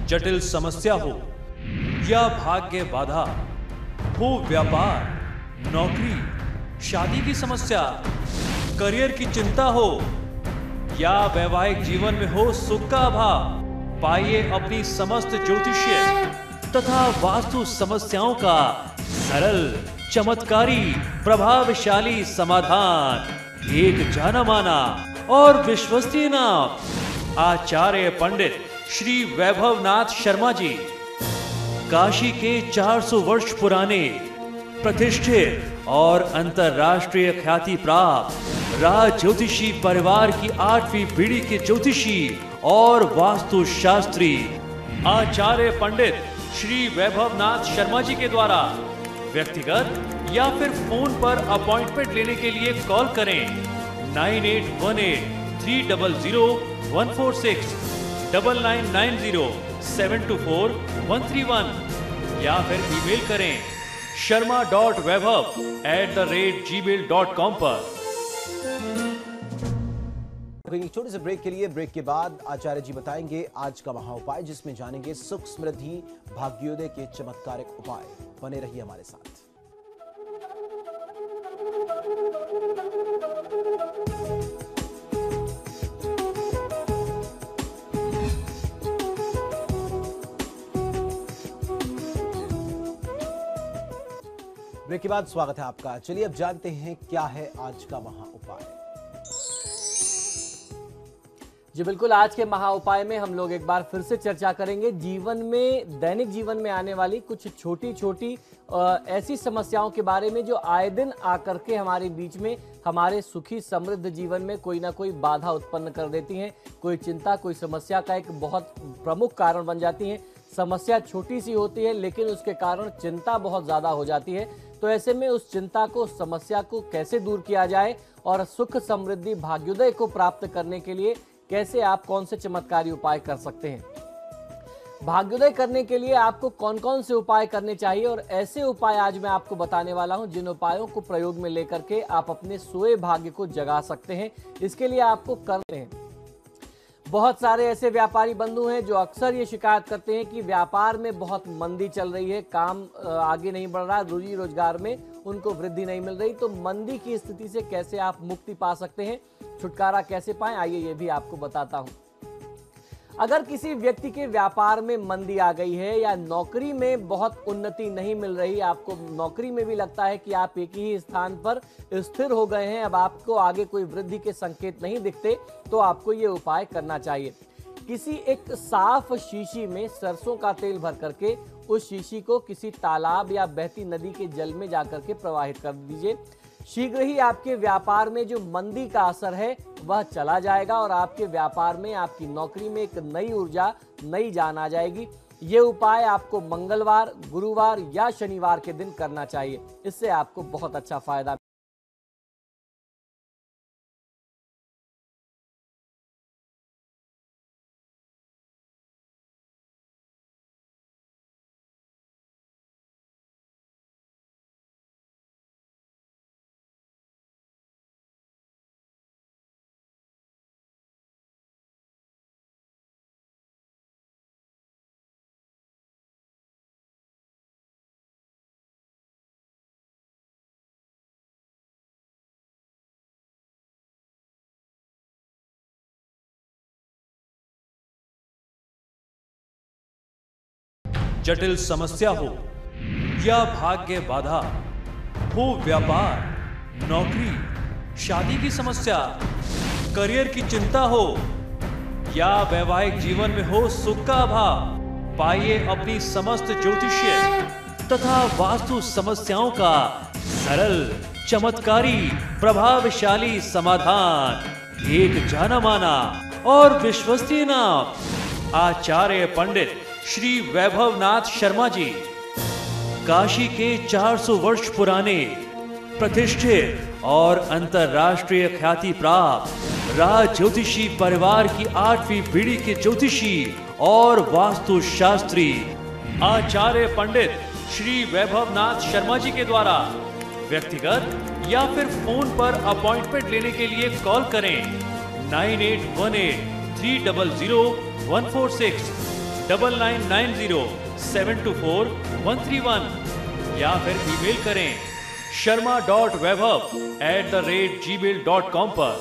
जटिल समस्या हो या भाग्य बाधा, हो व्यापार, नौकरी, शादी की समस्या, करियर की चिंता हो या वैवाहिक जीवन में हो सुख का अभाव, पाइए अपनी समस्त ज्योतिषीय तथा वास्तु समस्याओं का सरल, चमत्कारी, प्रभावशाली समाधान। एक जाना माना और विश्वसनीय नाम, आचार्य पंडित श्री वैभवनाथ शर्मा जी, काशी के 400 वर्ष पुराने प्रतिष्ठित और अंतरराष्ट्रीय ख्याति प्राप्त राज ज्योतिषी परिवार की 8वीं पीढ़ी के ज्योतिषी और वास्तु शास्त्री आचार्य पंडित श्री वैभवनाथ शर्मा जी के द्वारा व्यक्तिगत या फिर फोन पर अपॉइंटमेंट लेने के लिए कॉल करें 9818300146, 9990724131 या फिर ईमेल करें sharma.vaibhav@gmail.com पर। एक छोटे से ब्रेक के लिए, ब्रेक के बाद आचार्य जी बताएंगे आज का महा उपाय, जिसमें जानेंगे सुख समृद्धि भाग्योदय के चमत्कारिक उपाय। बने रहिए हमारे साथ। ब्रेक के बाद स्वागत है आपका। चलिए अब जानते हैं क्या है आज का महा उपाय। जी बिल्कुल, आज के महा उपाय में हम लोग एक बार फिर से चर्चा करेंगे जीवन में, दैनिक जीवन में आने वाली कुछ छोटी छोटी ऐसी समस्याओं के बारे में जो आए दिन आकर के हमारे बीच में हमारे सुखी समृद्ध जीवन में कोई ना कोई बाधा उत्पन्न कर देती हैं। कोई चिंता, कोई समस्या का एक बहुत प्रमुख कारण बन जाती हैं। समस्या छोटी सी होती है लेकिन उसके कारण चिंता बहुत ज़्यादा हो जाती है। तो ऐसे में उस चिंता को, समस्या को कैसे दूर किया जाए और सुख समृद्धि भाग्योदय को प्राप्त करने के लिए कैसे आप कौन से चमत्कारी उपाय कर सकते हैं। भाग्योदय करने के लिए आपको कौन कौन से उपाय करने चाहिए और ऐसे उपाय आज मैं आपको बताने वाला हूं जिन उपायों को प्रयोग में लेकर के आप अपने सोए भाग्य को जगा सकते हैं। इसके लिए आपको करने हैं, बहुत सारे ऐसे व्यापारी बंधु हैं जो अक्सर ये शिकायत करते हैं कि व्यापार में बहुत मंदी चल रही है, काम आगे नहीं बढ़ रहा, रोजी रोजगार में उनको वृद्धि नहीं मिल रही। तो मंदी की स्थिति से कैसे आप मुक्ति पा सकते हैं, छुटकारा कैसे पाएं, आइए ये भी आपको बताता हूं। अगर किसी व्यक्ति के व्यापार में मंदी आ गई है या नौकरी में बहुत उन्नति नहीं मिल रही, आपको नौकरी में भी लगता है कि आप एक ही स्थान पर स्थिर हो गए हैं, अब आपको आगे कोई वृद्धि के संकेत नहीं दिखते, तो आपको ये उपाय करना चाहिए। किसी एक साफ शीशी में सरसों का तेल भर करके उस शीशी को किसी तालाब या बहती नदी के जल में जाकर के प्रवाहित कर दीजिए। शीघ्र ही आपके व्यापार में जो मंदी का असर है वह चला जाएगा और आपके व्यापार में, आपकी नौकरी में एक नई ऊर्जा, नई जान आ जाएगी। ये उपाय आपको मंगलवार, गुरुवार या शनिवार के दिन करना चाहिए। इससे आपको बहुत अच्छा फायदा। जटिल समस्या हो या भाग्य बाधा, हो व्यापार, नौकरी, शादी की समस्या, करियर की चिंता हो या वैवाहिक जीवन में हो सुख का अभाव, पाइए अपनी समस्त ज्योतिषीय तथा वास्तु समस्याओं का सरल, चमत्कारी, प्रभावशाली समाधान। एक जाना माना और विश्वसनीय नाम, आचार्य पंडित श्री वैभवनाथ शर्मा जी, काशी के 400 वर्ष पुराने प्रतिष्ठित और अंतरराष्ट्रीय ख्याति प्राप्त राज ज्योतिषी परिवार की 8वीं पीढ़ी के ज्योतिषी और वास्तु शास्त्री आचार्य पंडित श्री वैभवनाथ शर्मा जी के द्वारा व्यक्तिगत या फिर फोन पर अपॉइंटमेंट लेने के लिए कॉल करें 9818300146, 9990724131 या फिर ईमेल करें sharma.vaibhav@gmail.com पर।